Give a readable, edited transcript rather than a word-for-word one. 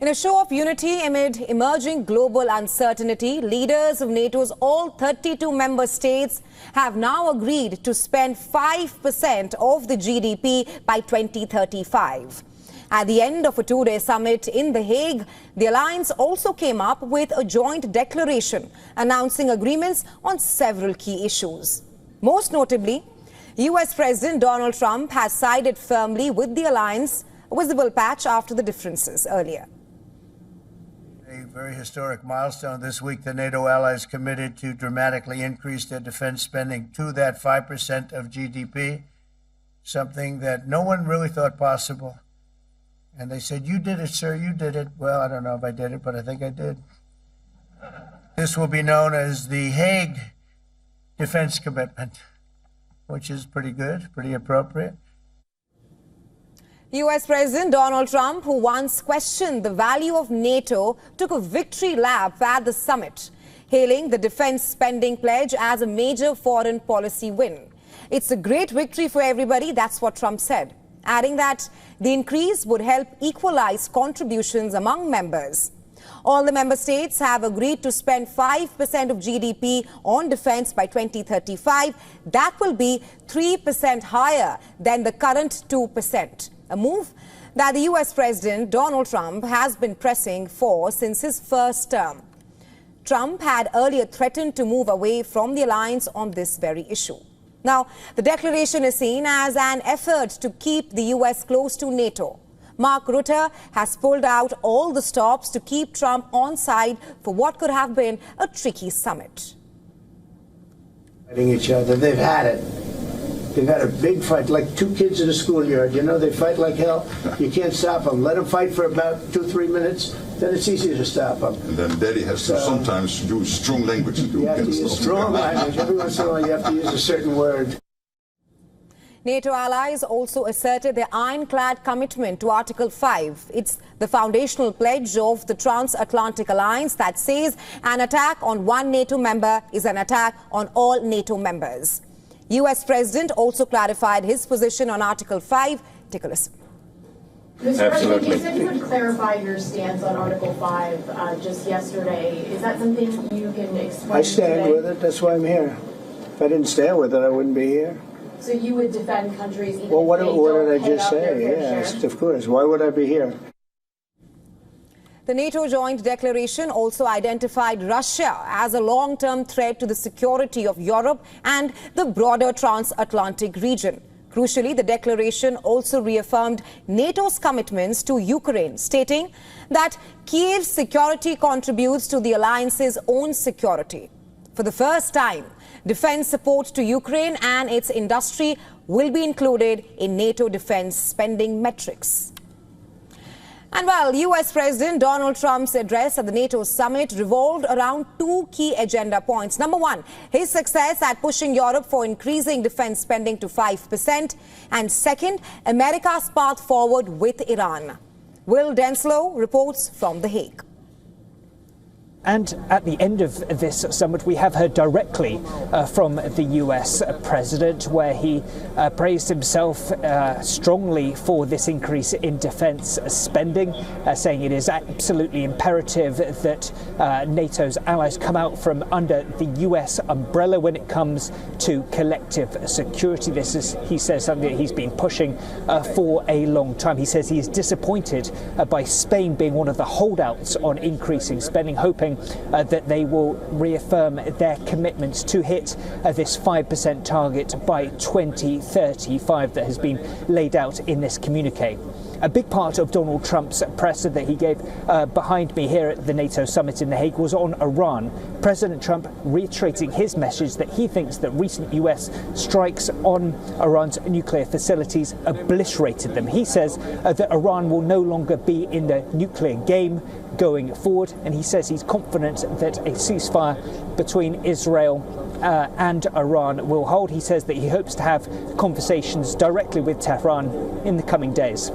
In a show of unity amid emerging global uncertainty, leaders of NATO's all 32 member states have now agreed to spend 5% of the GDP by 2035. At the end of a two-day summit in The Hague, the alliance also came up with a joint declaration announcing agreements on several key issues. Most notably, US President Donald Trump has sided firmly with the alliance, a visible patch after the differences earlier. A very historic milestone this week. The NATO allies committed to dramatically increase their defense spending to that 5% of GDP, something that no one really thought possible. And they said, "You did it, sir, you did it." Well, I don't know if I did it, but I think I did. This will be known as the Hague Defense Commitment, which is pretty good, pretty appropriate. US President Donald Trump, who once questioned the value of NATO, took a victory lap at the summit, hailing the defense spending pledge as a major foreign policy win. "It's a great victory for everybody," that's what Trump said, adding that the increase would help equalize contributions among members. All the member states have agreed to spend 5% of GDP on defense by 2035. That will be 3% higher than the current 2%. A move that the US President Donald Trump has been pressing for since his first term. Trump had earlier threatened to move away from the alliance on this very issue. Now, the declaration is seen as an effort to keep the US close to NATO. Mark Rutte has pulled out all the stops to keep Trump on side for what could have been a tricky summit. Fighting each other, they've had it. They've had a big fight, like two kids in a schoolyard. You know, they fight like hell. You can't stop them. Let them fight for about 2-3 minutes, then it's easier to stop them. And then Daddy has to sometimes use strong language to You have to use strong language. Every once in a while, you have to use a certain word. NATO allies also asserted their ironclad commitment to Article 5. It's the foundational pledge of the transatlantic alliance that says an attack on one NATO member is an attack on all NATO members. US President also clarified his position on Article 5. Take a listen. Mr. President, you said you would clarify your stance on Article 5 just yesterday. Is that something you can explain? I stand today? with it. That's why I'm here. If I didn't stand with it, I wouldn't be here. So you would defend countries even Well, what if they did don't I pay just up their say? fair Yes, share? of course. Why would I be here? The NATO joint declaration also identified Russia as a long-term threat to the security of Europe and the broader transatlantic region. Crucially, the declaration also reaffirmed NATO's commitments to Ukraine, stating that Kiev's security contributes to the alliance's own security. For the first time, defense support to Ukraine and its industry will be included in NATO defense spending metrics. And while US President Donald Trump's address at the NATO summit revolved around two key agenda points. Number one, his success at pushing Europe for increasing defense spending to 5%. And second, America's path forward with Iran. Will Denslow reports from The Hague. And at the end of this summit, we have heard directly from the US President, where he praised himself strongly for this increase in defense spending, saying it is absolutely imperative that NATO's allies come out from under the US umbrella when it comes to collective security. This is, he says, something that he's been pushing for a long time. He says he is disappointed by Spain being one of the holdouts on increasing spending, hoping that they will reaffirm their commitments to hit this 5% target by 2035 that has been laid out in this communique. A big part of Donald Trump's press that he gave behind me here at the NATO summit in The Hague was on Iran. President Trump reiterating his message that he thinks that recent US strikes on Iran's nuclear facilities obliterated them. He says that Iran will no longer be in the nuclear game going forward, and he says he's confident that a ceasefire between Israel and Iran will hold. He says that he hopes to have conversations directly with Tehran in the coming days.